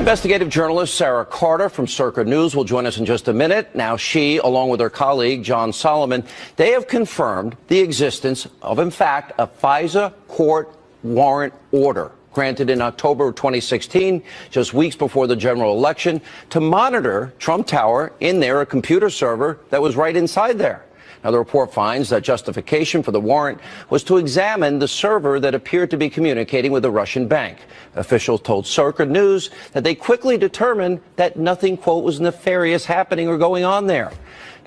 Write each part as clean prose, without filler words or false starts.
Investigative journalist Sarah Carter from Circa News will join us in just a minute. Now she, along with her colleague John Solomon, they have confirmed the existence of, in fact, a FISA court warrant order granted in October of 2016, just weeks before the general election, to monitor Trump Tower in there, a computer server that was right inside there. Now, the report finds that justification for the warrant was to examine the server that appeared to be communicating with a Russian bank. Officials told Circa News that they quickly determined that nothing, quote, was nefarious happening or going on there.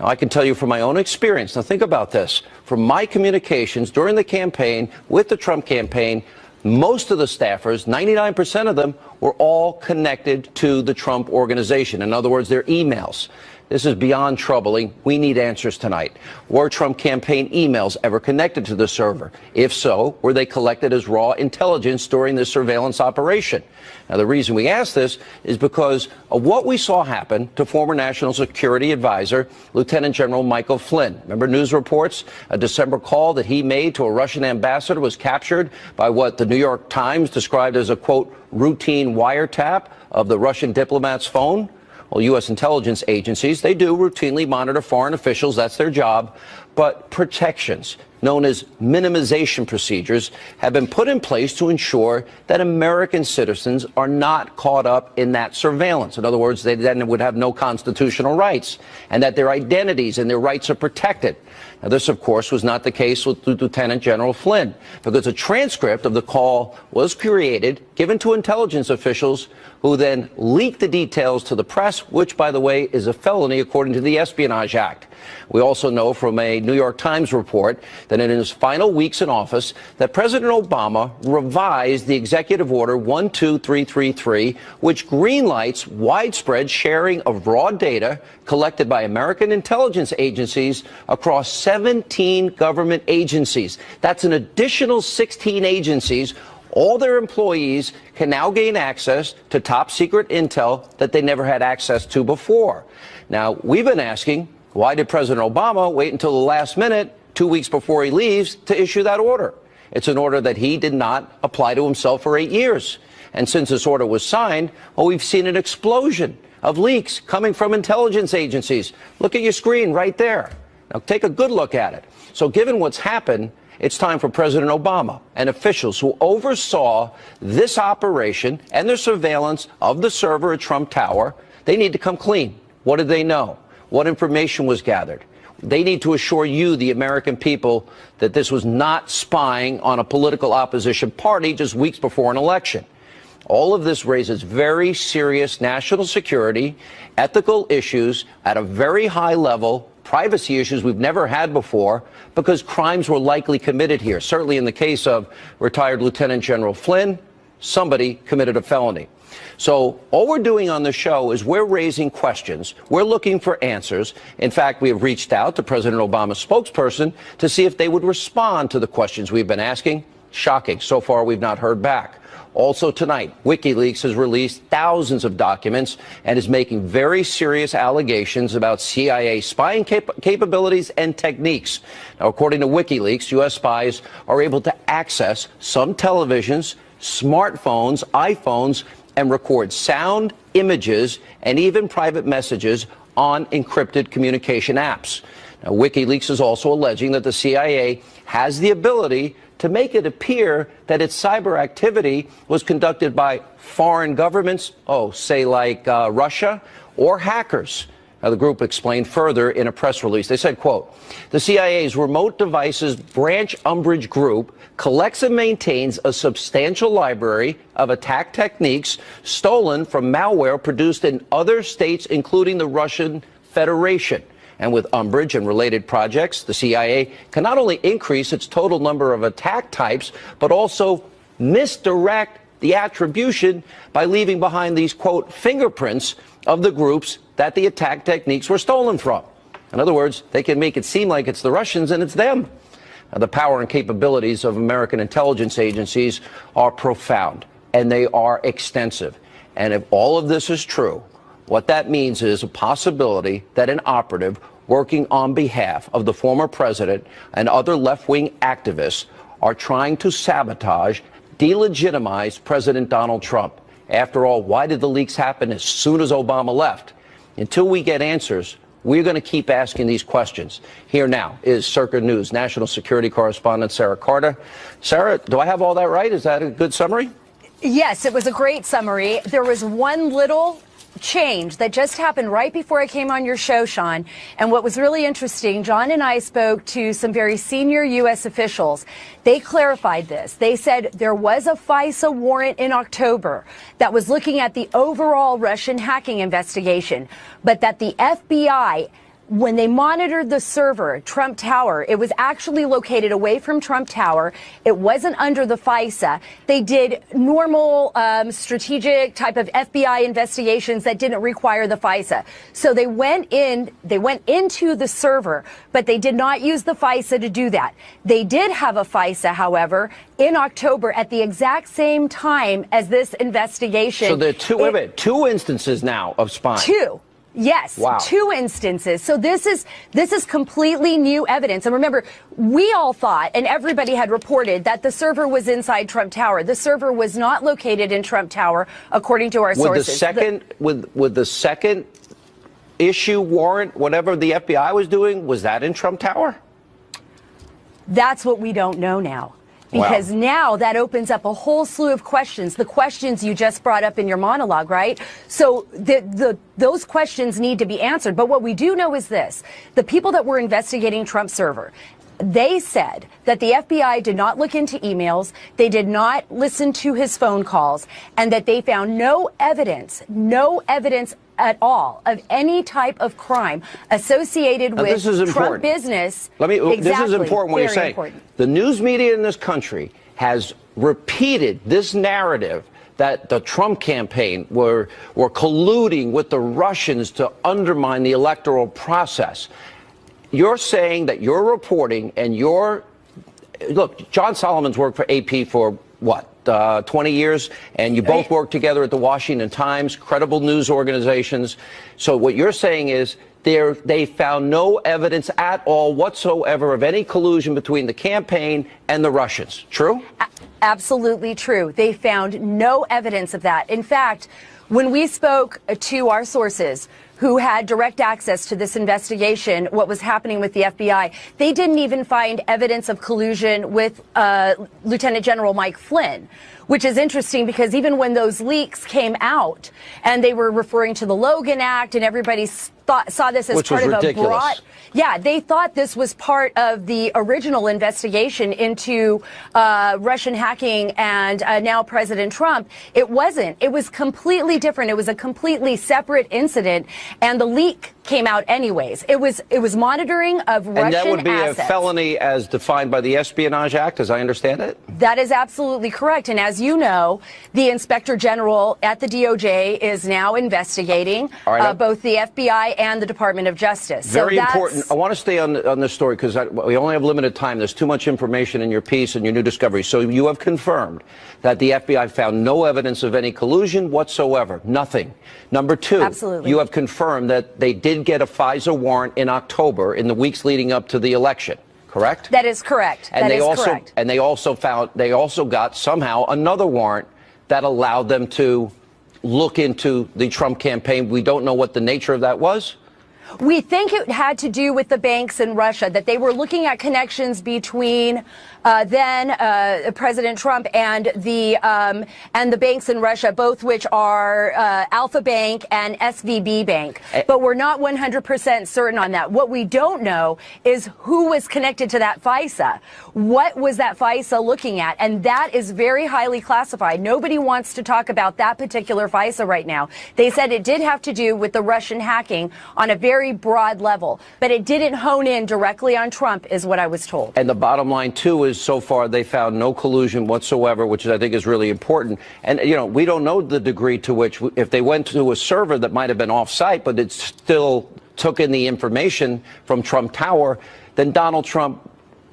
Now, I can tell you from my own experience, now think about this, from my communications during the campaign with the Trump campaign, most of the staffers, 99% of them, were all connected to the Trump organization. In other words, their emails. This is beyond troubling. We need answers tonight. Were Trump campaign emails ever connected to the server? If so, were they collected as raw intelligence during this surveillance operation? Now, the reason we ask this is because of what we saw happen to former National Security Advisor, Lieutenant General Michael Flynn. Remember news reports? A December call that he made to a Russian ambassador was captured by what the New York Times described as a, quote, routine wiretap of the Russian diplomat's phone. Well, U.S. intelligence agencies, they do routinely monitor foreign officials. That's their job. But protections, known as minimization procedures, have been put in place to ensure that American citizens are not caught up in that surveillance. In other words, they then would have no constitutional rights, and that their identities and their rights are protected. Now, this, of course, was not the case with Lieutenant General Flynn, because a transcript of the call was created, given to intelligence officials, who then leaked the details to the press, which, by the way, is a felony according to the Espionage Act. We also know from a New York Times report that in his final weeks in office, that President Obama revised the Executive Order 12333, which greenlights widespread sharing of raw data collected by American intelligence agencies across 17 government agencies. That's an additional 16 agencies. All their employees can now gain access to top secret intel that they never had access to before. Now, we've been asking, why did President Obama wait until the last minute, 2 weeks before he leaves, to issue that order? It's an order that he did not apply to himself for 8 years. And since this order was signed, well, we've seen an explosion of leaks coming from intelligence agencies. Look at your screen right there. Now, take a good look at it. So given what's happened, it's time for President Obama and officials who oversaw this operation and their surveillance of the server at Trump Tower, they need to come clean. What did they know? What information was gathered? They need to assure you, the American people, that this was not spying on a political opposition party just weeks before an election. All of this raises very serious national security, ethical issues at a very high level, privacy issues we've never had before, because crimes were likely committed here. Certainly in the case of retired Lieutenant General Flynn, somebody committed a felony. So all we're doing on the show is we're raising questions. We're looking for answers. In fact, we have reached out to President Obama's spokesperson to see if they would respond to the questions we've been asking. Shocking. So far, we've not heard back. Also tonight, WikiLeaks has released thousands of documents and is making very serious allegations about CIA spying capabilities and techniques. Now, according to WikiLeaks, U.S. spies are able to access some televisions, smartphones, iPhones, and record sound, images, and even private messages on encrypted communication apps. Now, WikiLeaks is also alleging that the CIA has the ability to make it appear that its cyber activity was conducted by foreign governments, say like Russia, or hackers. Now, the group explained further in a press release. They said, quote, the CIA's Remote Devices Branch Umbrage Group collects and maintains a substantial library of attack techniques stolen from malware produced in other states, including the Russian Federation. And with Umbrage and related projects, the CIA can not only increase its total number of attack types, but also misdirect the attribution by leaving behind these, quote, fingerprints of the groups that the attack techniques were stolen from. In other words, they can make it seem like it's the Russians and it's them. Now, the power and capabilities of American intelligence agencies are profound, and they are extensive. And if all of this is true, what that means is a possibility that an operative working on behalf of the former president and other left-wing activists are trying to sabotage, delegitimize President Donald Trump. After all, why did the leaks happen as soon as Obama left? Until we get answers, we're going to keep asking these questions. Here now is Circa News national security correspondent Sarah Carter. Sarah, do I have all that right? Is that a good summary? Yes, it was a great summary. There was one little change that just happened right before I came on your show, Sean. And what was really interesting, John and I spoke to some very senior U.S. officials. They clarified this. They said there was a FISA warrant in October that was looking at the overall Russian hacking investigation, but that the FBI, when they monitored the server, Trump Tower, it was actually located away from Trump Tower. It wasn't under the FISA. They did normal strategic type of FBI investigations that didn't require the FISA. So they went into the server, but they did not use the FISA to do that. They did have a FISA, however, in October at the exact same time as this investigation. So there are two instances now of spying. Two. Yes, wow. 2 instances. So this is completely new evidence. And remember, we all thought, and everybody had reported, that the server was inside Trump Tower. The server was not located in Trump Tower, according to our sources. With the second issue warrant, whatever the FBI was doing, was that in Trump Tower? That's what we don't know now. Because now that opens up a whole slew of questions, the questions you just brought up in your monologue, right? So those questions need to be answered. But what we do know is this. The people that were investigating Trump's server, they said that the FBI did not look into emails, they did not listen to his phone calls, and that they found no evidence at all of any type of crime associated with Trump business. This is important what you're saying. The news media in this country has repeated this narrative that the Trump campaign were colluding with the Russians to undermine the electoral process. You're saying that you're reporting and look, John Solomon's worked for AP for what? 20 years, and you both worked together at the Washington Times, credible news organizations. So what you're saying is they found no evidence at all whatsoever of any collusion between the campaign and the Russians. True? Absolutely true. They found no evidence of that. In fact, when we spoke to our sources who had direct access to this investigation, what was happening with the FBI, they didn't even find evidence of collusion with Lieutenant General Mike Flynn, which is interesting because even when those leaks came out and they were referring to the Logan Act and everybody saw this as part of a broad... Yeah, they thought this was part of the original investigation into Russian hacking and now President Trump. It wasn't. It was completely different. It was a completely separate incident, and the leak came out anyways. It was monitoring of Russian assets. And that would be a felony as defined by the Espionage Act, as I understand it? That is absolutely correct. And as you know, the Inspector General at the DOJ is now investigating both the FBI and the Department of Justice. Very important. I want to stay on this story because we only have limited time. There's too much information in your piece and your new discovery. So you have confirmed that the FBI found no evidence of any collusion whatsoever. Nothing. Number two, absolutely. You have confirmed that they did get a FISA warrant in October in the weeks leading up to the election. Correct? That is correct. And they also got somehow another warrant that allowed them to look into the Trump campaign. We don't know what the nature of that was. We think it had to do with the banks in Russia, that they were looking at connections between then President Trump and the banks in Russia, both which are Alpha Bank and SVB Bank. But we're not 100% certain on that. What we don't know is who was connected to that FISA. What was that FISA looking at? And that is very highly classified. Nobody wants to talk about that particular FISA right now. They said it did have to do with the Russian hacking on a very broad level, but it didn't hone in directly on Trump, is what I was told. And the bottom line, too, is so far they found no collusion whatsoever, which I think is really important. And, you know, we don't know the degree to which, if they went to a server that might have been off-site, but it still took in the information from Trump Tower, then Donald Trump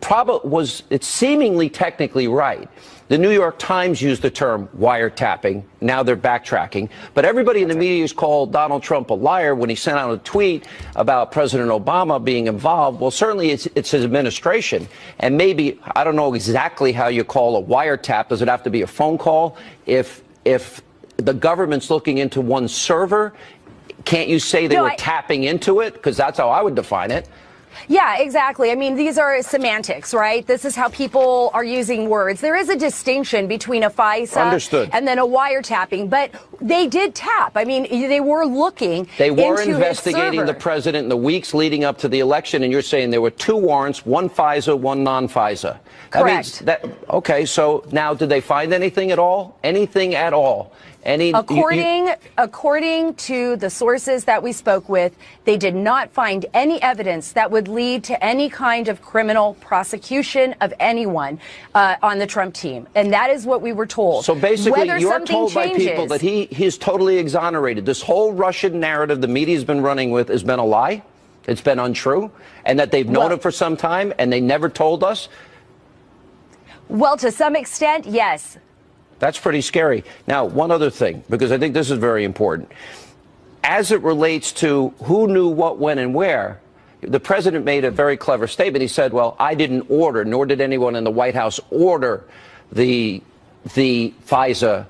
it's seemingly technically right. The New York Times used the term wiretapping. Now they're backtracking. But everybody in the media has called Donald Trump a liar when he sent out a tweet about President Obama being involved. Well, certainly it's his administration. And maybe, I don't know exactly how you call a wiretap. Does it have to be a phone call? If the government's looking into one server, can't you say they were tapping into it? Because that's how I would define it. Yeah, exactly. I mean, these are semantics, right? This is how people are using words. There is a distinction between a FISA and then a wiretapping, but they did tap. I mean, they were looking. They were into investigating the president in the weeks leading up to the election, and you're saying there were 2 warrants, one FISA, one non-FISA. Correct. Okay, so now did they find anything at all? Anything at all? According to the sources that we spoke with, they did not find any evidence that would lead to any kind of criminal prosecution of anyone on the Trump team. And that is what we were told. So basically, you're told by people that he's totally exonerated. This whole Russian narrative the media's been running with has been a lie. It's been untrue. And that they've known it for some time and they never told us. Well, to some extent, yes. That's pretty scary. Now, one other thing, because I think this is very important. As it relates to who knew what, when, and where, the president made a very clever statement. He said, well, I didn't order, nor did anyone in the White House order the FISA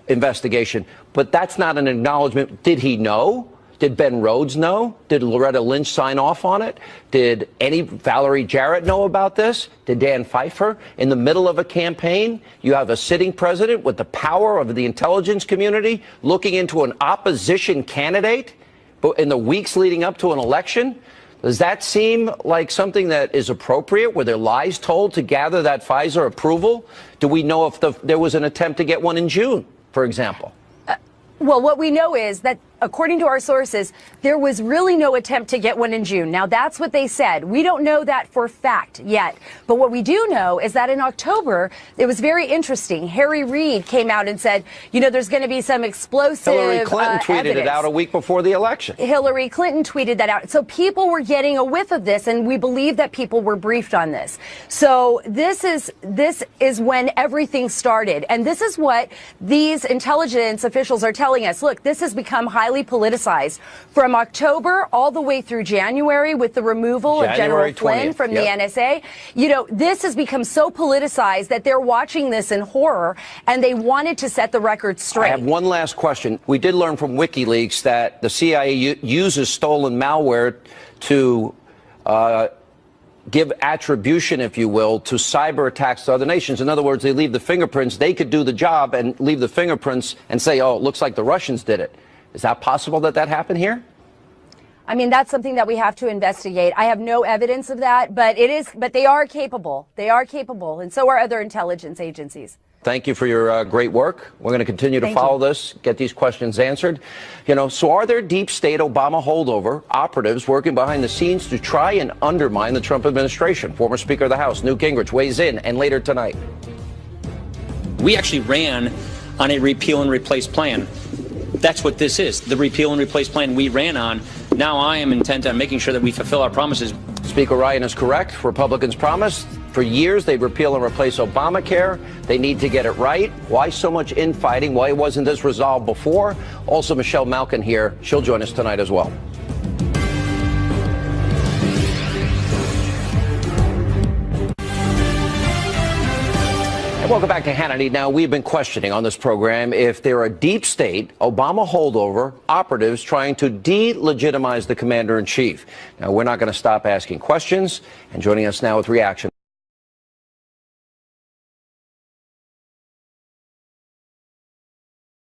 investigation. But that's not an acknowledgement. Did he know? Did Ben Rhodes know? Did Loretta Lynch sign off on it? Did Valerie Jarrett know about this? Did Dan Pfeiffer? In the middle of a campaign, you have a sitting president with the power of the intelligence community looking into an opposition candidate in the weeks leading up to an election? Does that seem like something that is appropriate? Were there lies told to gather that FISA approval? Do we know if there was an attempt to get one in June, for example? Well, what we know is that, according to our sources, there was really no attempt to get one in June. Now, that's what they said. We don't know that for fact yet. But what we do know is that in October, it was very interesting. Harry Reid came out and said, you know, there's going to be some explosive Hillary Clinton tweeted it out a week before the election. Hillary Clinton tweeted that out. So people were getting a whiff of this, and we believe that people were briefed on this. So this is when everything started. And this is what these intelligence officials are telling us. Look, this has become highly politicized from October all the way through January with the removal of General Flynn from the NSA. You know, this has become so politicized that they're watching this in horror, and they wanted to set the record straight. I have one last question. We did learn from WikiLeaks that the CIA uses stolen malware to give attribution, if you will, to cyber attacks to other nations. In other words, they leave the fingerprints. They could do the job and leave the fingerprints and say, oh, it looks like the Russians did it. Is that possible that that happened here? I mean, that's something that we have to investigate. I have no evidence of that, but they are capable. They are capable, and so are other intelligence agencies. Thank you for your great work. We're going to continue to follow this, get these questions answered. You know, so are there deep state Obama holdover operatives working behind the scenes to try and undermine the Trump administration? Former Speaker of the House, Newt Gingrich, weighs in, and later tonight. We actually ran on a repeal and replace plan. That's what this is, the repeal and replace plan we ran on. Now I am intent on making sure that we fulfill our promises. Speaker Ryan is correct. Republicans promised for years they'd repeal and replace Obamacare. They need to get it right. Why so much infighting? Why wasn't this resolved before? Also, Michelle Malkin here. She'll join us tonight as well. Welcome back to Hannity. Now, we've been questioning on this program if there are deep state Obama holdover operatives trying to delegitimize the commander-in-chief. Now, we're not going to stop asking questions. And joining us now with reaction.